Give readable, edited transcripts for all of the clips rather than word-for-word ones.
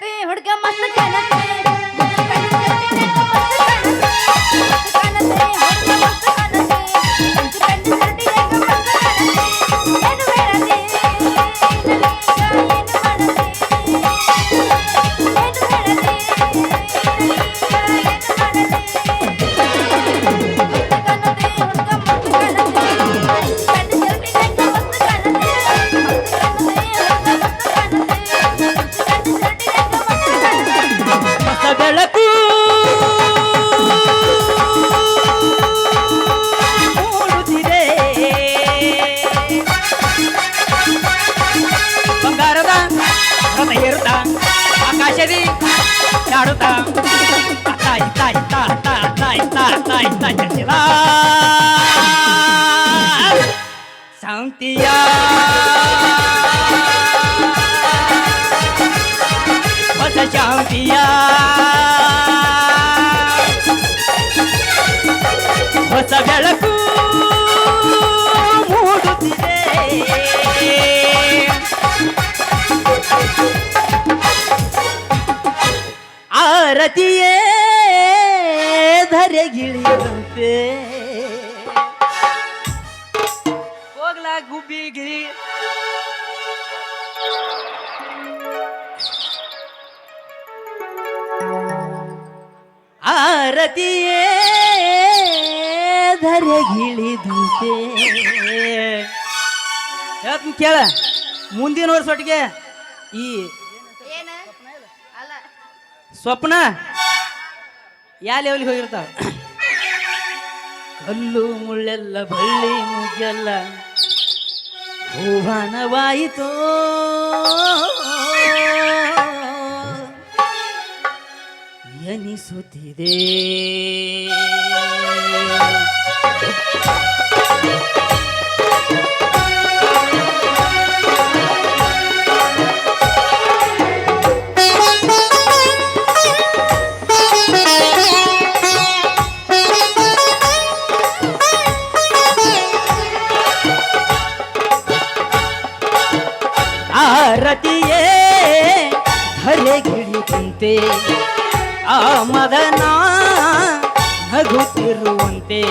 ಕಾಣತೆ ಹುಡುಗ ಮಸ್ತ್ ಕಾಣತೆ ಮುದ್ದು ಕಣ್ಣು ಮಸ್ತ್ ಕಾಣತೆ ಹುಡುಗ ಮಸ್ತ್ ಕಾಣತೆ ಕಂಚು ಕಣ್ಣು ಸರಟಿಯಾಗ ಮಸ್ತ್ ಕಾಣತೆ ಏನು ಬೇಡದೆ ನನಗೀಗ ಏನು ಮಾಡದೆ ಏನು ಬೇಡದೆ ಬೆಳಕು ಮೂಡುತ್ತಿದೆ ಬಂಗಾರದ ರಥ ಏರುತ್ತ ಆಕಾಶದಿ ಚಾಡುತ್ತ ತಾಯಿ ತಾಯಿ ತಾಯಿ ತಾಯಿ ತಾಯಿ ತಾಯಿ ತಾಯಿ ಚರ್ಚಿದ ಶಾಂತಿಯ ಹೊಸ ಶಾಂತಿಯ ಹೊಸ ಬೆಳಕು ಮೂಡುತ್ತಿದೆ ಆರತಿಯೇ ಧರೆಗಿಳಿದಂತೆ ಹೋಗ್ಲಾ ಗುಬ್ಬಿಗಿರಿ ಆರತಿಯೇ ಧರೆಗಿಳಿದಂತೆ ಹೇಳ್ತೀನಿ ಕೇಳ ಮುಂದಿನ ವರ್ಷ ಒಟ್ಟಿಗೆ ಈ ಏನು ಅಲ್ಲ ಸ್ವಪ್ನ ಯಾ ಲೆವೆಲ್ಗೆ ಹೋಗಿರ್ತಾವ ಕಲ್ಲು ಮುಳ್ಳೆಲ್ಲ ಬಳ್ಳಿ ಮುಗ್ಗೆಲ್ಲ ಹೂವನವಾಯಿತೋ ಎನಿಸುತ್ತಿದೆ ಆರತಿಯೇ ಧರೆಗಿಳಿದಂತೆ ಆ ಮದನ ನಗುತ್ತಿರುವಂತೆ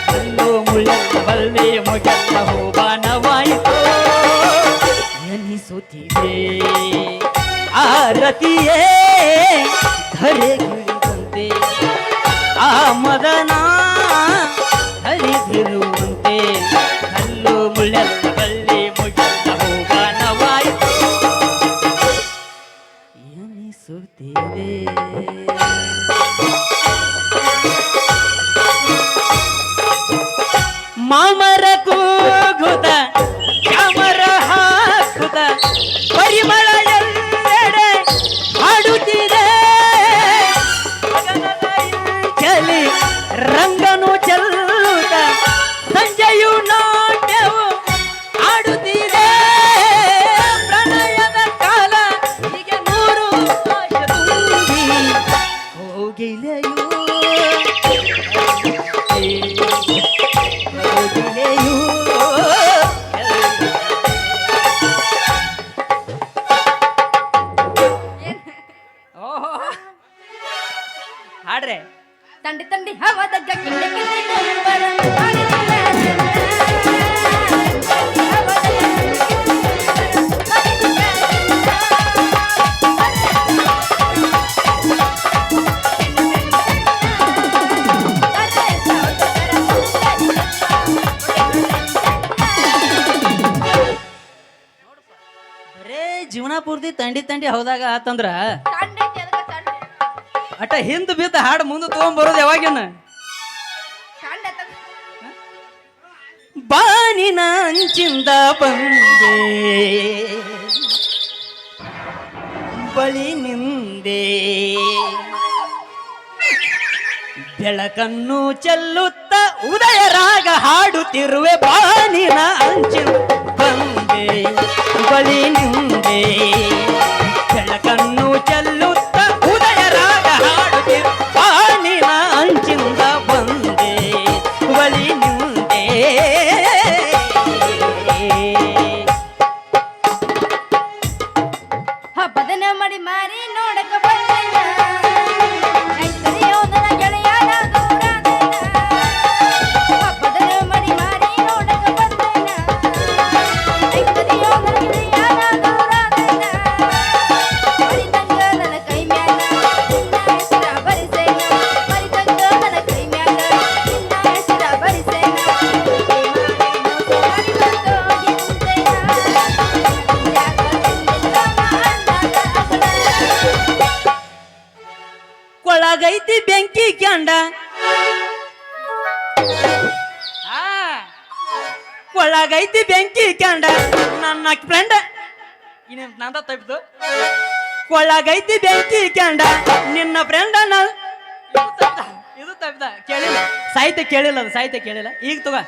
ಕಲ್ಲು ಮುಳ್ಳೆಲ್ಲ ಬಲ್ಲೆ ಮುಗೆಲ್ಲ ಹೋಬಾನವಾಯಿತು ಎನಿಸುತ್ತಿದೆ ಆರತಿಯೇ ಧರೆಗಿಳಿದಂತೆ ಆ ಮದನ ಹರಿದಿರುವಂತೆ ಕಲ್ಲು ಮುಳ್ಳೆಲ್ಲ ಬಲ್ಲೆ ಮುಗೆಲ್ಲ ಹೋಬಾನವಾಯಿತು ಎನಿಸುತ್ತಿದೆ ಮಾಮರ ಕೂಗುತ ಕ್ಯಾಮರ ಹಾಕುತ್ತ ಪರಿಮಳ ಎಲ್ಲೆಡೆ ಹಾಡುತ್ತಿದೆ ಚಲಿ ರಂಗನು ಚೆಲ್ಲುತ್ತ ಸಂಜೆಯು ನಾಟ್ಯವು ಆಡುತ್ತಿದೆ ಪ್ರಣಯದ ಕಾಲ ಹೀಗೆ ನೂರು ಆಶ ತುಂಬಿ ಕೋಗಿಲೆಯು ಹಾಡ್ರೆ ತಂಡಿ ತಂಡಿ ಹವಾದಾಗ ಕಿಂಡಿ ಕಿಂಡಿ ಗೊಂಬರ ಮಾಡಿದಿಲ್ಲ ತಂಡಿ ಹವಾದಾಗ ಬರೇ ಜೀವನ ಪೂರ್ತಿ ತಂಡಿ ತಂಡಿ ಹೌದಾಗ ಆತಂದ್ರ ತಂಡಿ ಕೆಳಗ ತಂಡಿ ಅಟ ಹಿಂದ್ ಬಿದ್ದ ಹಾಡು ಮುಂದೆ ತಗೊಂಡ್ಬರೋದು ಯಾವಾಗಿನ ತಂಡಿ ಬಾನಿನ ಅಂಚಿಂದ ಬಂದೆ ಬಳಿ ನಿಂದೆ ಬೆಳಕನ್ನು ಚೆಲ್ಲುತ್ತ ಉದಯ ರಾಗ ಹಾಡುತ್ತಿರುವೆ ಬಾನಿನ ಅಂಚಿನ ಬಂದೆ ಬಳಿ ನಿಂದೆ ಬೆಳಕನ್ನು ಚೆಲ್ಲುತ್ತ ಉದಯ ರಾಗ ಹಾಡುತ್ತಿರು ಬಾನಿನ ಅಂಚಿಂದ ಬಂದೆ ಬಳಿ ನಿಂದೆ ಹಬ್ಬದನ ಮಾಡಿ ಮಾರಿ ನೋಡಿ ಕೊಳ್ಳಾಗೈತಿ ಬೆಂಕಿ ಕ್ಯಾಂಡ ಕೊಳ್ಳಾಗೈತಿ ಬೆಂಕಿ ಕ್ಯಾಂಡ ನನ್ನ ಫ್ರೆಂಡ್ ಇನ್ನೇನು ನಂದ ತಪ್ಪಿತು ಕೊಳ್ಳಾಗೈತಿ ಬೆಂಕಿ ಕ್ಯಾಂಡ ನಿನ್ನ ಫ್ರೆಂಡ್ ಇದು ತಪ್ಪಿದ ಕೇಳಿಲ್ಲ ಸಾಹಿತ್ಯ ಕೇಳಿಲ್ಲ ಅದು ಸಾಹಿತ್ಯ ಕೇಳಿಲ್ಲ ಈಗ ತಗ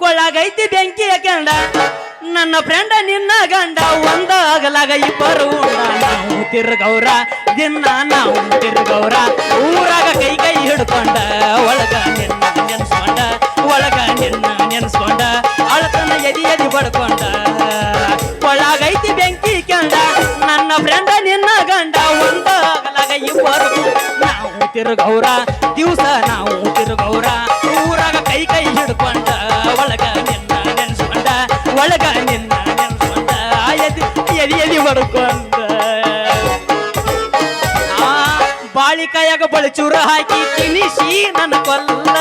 ಕೊಳ್ಳಾಗೈತಿ ಬೆಂಕಿ ಕ್ಯಾಂಡ ನನ್ನ ಫ್ರೆಂಡ ನಿನ್ನ ಗಂಡ ಒಂದ ಆಗಲಾಗ ಇಬ್ಬರು ನಾವು ತಿರುಗೌರ ದಿನ ನಾವು ತಿರುಗೌರ ಊರಾಗ ಕೈ ಕೈ ಹಿಡ್ಕೊಂಡ ಒಳಗ ನಿನ್ನ ನೆನ್ಸ್ಕೊಂಡ ಒಳಗ ನಿನ್ನ ನೆನ್ಸ್ಕೊಂಡ ಅಳತನ ಎದಿ ಎದಿ ಬಡ್ಕೊಂಡ ಒಳಗೈತಿ ಬೆಂಕಿ ಕೆಂಡ ನನ್ನ ಫ್ರೆಂಡ ನಿನ್ನ ಗಂಡ ಒಂದ ಆಗಲಾಗ ಇಬ್ಬರು ನಾವು ತಿರುಗೌರ ದಿವಸ ನಾವು ತಿರುಗೌರ ಊರಾಗ ಕೈ ಕೈ ಹಿಡ್ಕೊಂಡ ಒಳಗ ನಿನ್ನ ನೆನ್ಸ್ಕೊಂಡ ಒಳಗ ನಿನ್ನ ನೆನ್ಸ್ಕೊಂಡ ಎದಿ ಎದಿ ಎದಿ ಬಡ್ಕೊಂಡ ಬಾಳಿಕಾಯಾಗ ಬಳಿಚೂರ ಹಾಕಿ ತಿನಿಸಿ ನನ್ನ ಕೊಲ್ಲ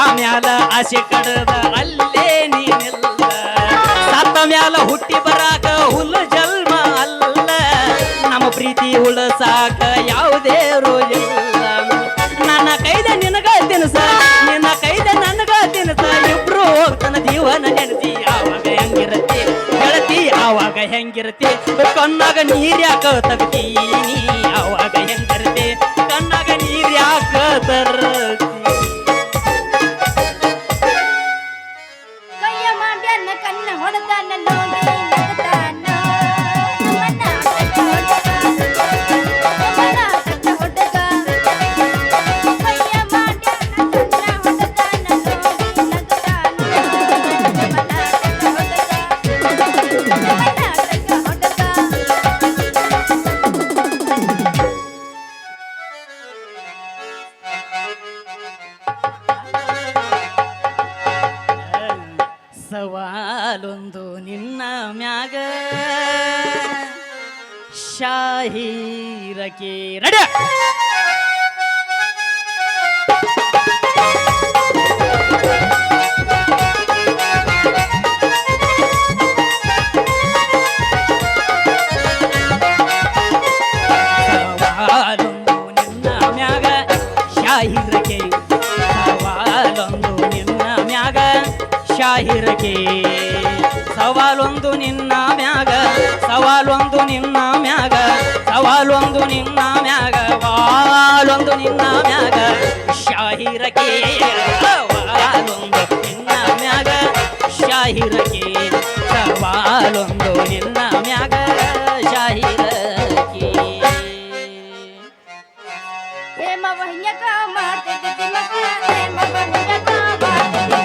ಆಮ್ಯಾಲ ಆಸೆ ಕಡದ ಅಲ್ಲೇ ನೀನಿಲ್ಲ ಸತ್ತ ಮ್ಯಾಲ ಹುಟ್ಟಿ ಬರಾಕ ಹುಲ್ಲು ಜನ್ಮ ಅಲ್ಲ ನಮ್ಮ ಪ್ರೀತಿ ಉಳಸಾಕ ಯಾವುದೇರು ಇಲ್ಲ ನನ್ನ ಕೈದ ನಿನಗ ತಿನಸ ನಿನ್ನ ಕೈದ ನನಗ ತಿನಸ ಇಬ್ರು ಹೋಗ್ತಾನ ಜೀವನ ನೆನೆಸಿ ಆವಾಗ ಹೆಂಗಿರತ್ತೆ ಗೆಳತಿ ಆವಾಗ ಹೆಂಗಿರತ್ತೆ ಕಣ್ಣಾಗ ನೀರ್ಯಾಕ ತಗ್ತೀನಿ ಆವಾಗ ಹೆಂಗಿರತ್ತೆ ಕಣ್ಣಾಗ ನೀರ್ಯಾಕ ತರ್ತಿ ಕೈಯ ಮಾಡ್ಯಾನ ಕಣ್ಣ ಹೊಡೆದಾನ ನೋಡಿ ನಗತಾನ ನಮ್ಮನ್ನ ಕಟ್ಟ ಹೊಡೆದ ಕೈಯ ಮಾಡ್ಯಾನ ಕಣ್ಣ ಹೊಡೆದಾನ ನೋಡಿ ನಗತಾನ ನಮ್ಮನ್ನ ಕಟ್ಟ ಸವಾಲೊಂದು ನಿನ್ನ ಮ್ಯಾಗ ಶಾಹೀರಕ್ಕೆ ನಡ ಸವಾಲೊಂದು ನಿನ್ನ ಮ್ಯಾಗ ಶಾಹೀರಕ್ಕೆ ಸವಾಲೊಂದು ನಿನ್ನ ಮ್ಯಾಗ ಶಾಹಿರಗೆ ಸವಾಲೊಂದು ನಿನ್ನ ಮ್ಯಾಗ ಸವಾಲೊಂದು ನಿನ್ನ ಮ್ಯಾಗ ಸವಾಲೊಂದು ನಿನ್ನ ಮ್ಯಾಗ ವಾಲೊಂದು ನಿನ್ನ ಮ್ಯಾಗ ಶಾಹಿರಗೆ ಸವಾಲೊಂದು ನಿನ್ನ ಮ್ಯಾಗ ಶಾಹಿರಗೆ ಸವಾಲೊಂದು ನಿನ್ನ ಮ್ಯಾಗ ಶಾಹಿರಗೆ ಹೇಮವ ಹಿಂಗಕ ಮಾಡ್ತಿದ್ದಿ ಮಗ ಹೇಮವ ಹಿಂಗಕ ಮಾಡ್ತಿದ್ದಿ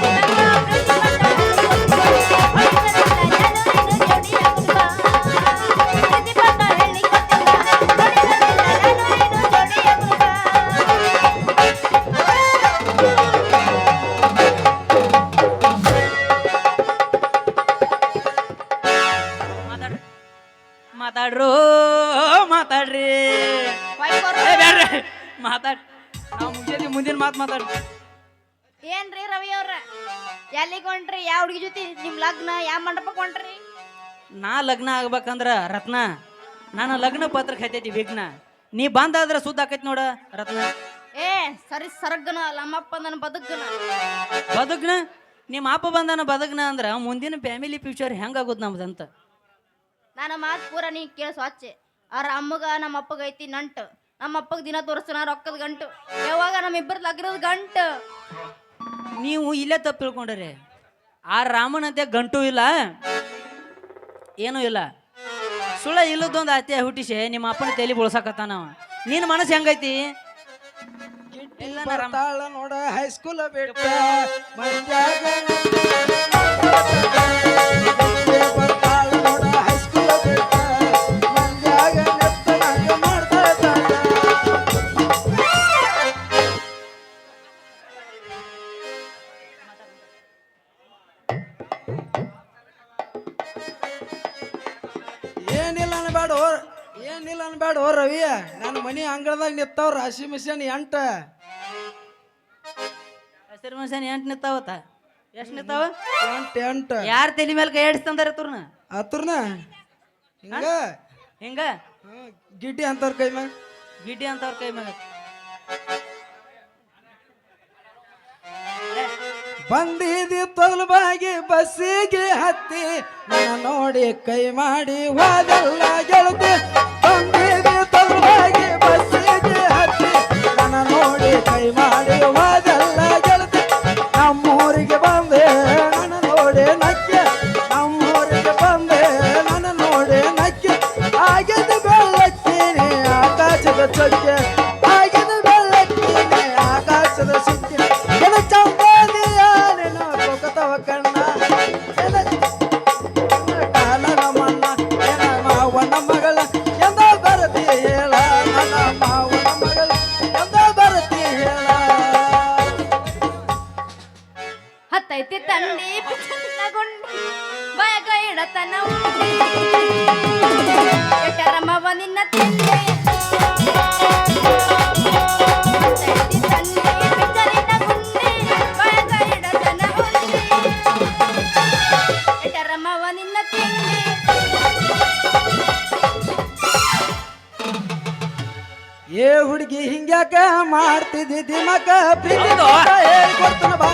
ಮಾತಾಡ್ರು ಮಾತಾಡ್ರಿ ಮಾತಾಡ್ ನಾವು ಮುಗಿದಿ ಮುಂದಿನ ಮಾತು ಮಾತಾಡ್ರಿ ಏನ್ರಿ ರವಿ ಅವ್ರ ಎಲ್ಲಿಗೆ ಹೊಂಟ್ರಿ ಯಾವ ಹುಡುಗಿ ಜೊತೆ ನಿಮ್ ಲಗ್ನ ಯಾವ ಮಂಟಪಕ್ಕೆ ಹೊಂಟ್ರಿ ನಾ ಲಗ್ನ ಆಗ್ಬೇಕಂದ್ರ ರತ್ನ ನಾನು ಲಗ್ನ ಪತ್ರಕ್ಕೆ ಹತ್ತೈತಿ ವಿಘ್ನ ನೀ ಬಂದಾದ್ರ ಸುದ್ದ ಆಕೈತಿ ನೋಡ ರತ್ನ ಏ ಸರಿ ಸರ್ಗನ ನಮ್ಮಪ್ಪ ನನ್ನ ಬದುಕನ ಬದುಕ್ನ ನಿಮ್ಮ ಅಪ್ಪ ಬಂದಾನ ಬದುಕ್ನ ಅಂದ್ರ ಮುಂದಿನ ಫ್ಯಾಮಿಲಿ ಫ್ಯೂಚರ್ ಹೆಂಗಾಗೋದು ನಮ್ದಂತ ನನ್ನ ಮಾತು ಪೂರ ನೀ ಕೇಳಿಸ್ ವಾಚೆ ಅವ್ರ ಅಮ್ಮಗ ನಮ್ಮ ಅಪ್ಪಗ ಐತಿ ನಂಟು ನಮ್ಮ ಅಪ್ಪಗ ದಿನ ತೋರಿಸ್ತಾನ ರೊಕ್ಕದ ಗಂಟು ಯಾವಾಗ ನಮ್ಮಿಬ್ಬರ ಲಗ್ನದ ಗಂಟು ನೀವು ಇಲ್ಲೇ ತಪ್ಪು ತಿಳ್ಕೊಂಡ್ರಿ ಆ ರಾಮನಂತೆ ಗಂಟು ಇಲ್ಲ ಏನೂ ಇಲ್ಲ ಸುಳ್ಳ ಇಲ್ಲದೊಂದು ಅತ್ತೆ ಹುಟ್ಟಿಸಿ ನಿಮ್ಮ ಅಪ್ಪನ ತಲೆ ಬೋಳ್ಸಾಕತ್ತಾನ ನಿನ್ನ ಮನಸ್ಸು ಹೆಂಗೈತಿ ನೋಡ ಹೈಸ್ಕೂಲ್ ಬಿಟ್ಟ ಮಂಡ್ಯಾಗ ಬರ್ತಾಳ ನೋಡ ಹೈಸ್ಕೂಲ್ ಬಿಟ್ಟ ಮಂಡ್ಯಾಗ ನೆತ್ತನಾಗ ಮಾಡ್ತಾ ಇದ್ದಾಳ. ಏನಿಲ್ಲ ಅನ್ಬೇಡ ರವಿ ನನ್ನ ಮನಿ ಅಂಗಳದಾಗ ನಿಂತಾವ ರಾಶಿ ಮಿಷನ್ 8 ಹಸಿರು ಮನುಷ್ಯನ 8 ನಿಂತಾವತ್ತ ಎಷ್ಟು ನಿಂತಾವ 8 ಯಾರ ತಲೆ ಮೇಲೆ ಕೈ ಆಡಿಸ್ತಂದಾರ ತುರ್ನ ಹತ್ರನ ಹಿಂಗ ಹಿಂಗ ಗಿಡ್ಡಿ ಅಂತಾರ ಕೈ ಮ್ಯಾಗ ಗಿಡ್ಡಿ ಅಂತವ್ರ ಕೈ ಮ್ಯಾಗ ಬಂದಿದಿ ತೊದಲು ಬಾಗಿ ಬಸ್ಸಿಗೆ ಹತ್ತಿ ನನ್ನ ನೋಡಿ ಕೈ ಮಾಡಿ ಹೋದಲ್ಲ ಗೆಳತಿ ಬಂದಿದಿ ತೊದಲು ಬಾಗಿ ಬಸ್ಸಿಗೆ ಹತ್ತಿ ನನ್ನ ನೋಡಿ ಕೈ ಮಾಡಿ ಹೋದಲ್ಲ ಗೆಳತಿ ನಮ್ಮೂರಿಗೆ ಬಂದೆ ನನ್ನ ನೋಡಿ ನಕ್ಕೆ ನಮ್ಮೂರಿಗೆ ಬಂದೆ ನನ್ನ ನೋಡಿ ನಕ್ಕೆ ಆಗಿದ ಬೆಳ್ಳಕ್ಕಿನಿ ಆಕಾಶದ ಚೊಕ್ಕೆ ಆಗಿದ ಬೆಳ್ಳಕ್ಕಿನಿ ಆಕಾಶದ ಸುಕ್ಕೆ ಎನ ಚಂಪಾದಿಯ ನೆನ ಕೊಕತವ ಕಣ್ಣ ಎನ ಕಾಲನ ಮಣ್ಣ ಎನ ಮಾವನ ಮಗಳ ಎಂದ ಬರತಿ ಹೇಳ ನನ್ನ ಮಾವನ ಮಗಳ ಎಂದ ಬರತಿ ಹೇಳ ಹತ್ತೈತಿ ತಂಡಿ ಪಿಚ್ಚನ ಗುಂಡಿ ಬಾಯಗ ಇಡತನ ಉಂಡಿ ಎಟರಮವ ನಿನ್ನ ತಿಂಡಿ ಹತ್ತೈತಿ ತಂಡಿ ಪಿಚ್ಚನ ಗುಂಡಿ ಬಾಯಗ ಇಡತನ ಉಂಡಿ ಎಟರಮವ ನಿನ್ನ ತಿಂಡಿ ಏ ಹುಡುಗಿ ಹಿಂಗ್ಯಾಕ ಮಾಡ್ತಿದ್ದಿ ದಿಮಕ ಪ್ರೀತಿ ಹೌದು. ಹೇಳ್ಕೊಡ್ತಾನ ಬಾ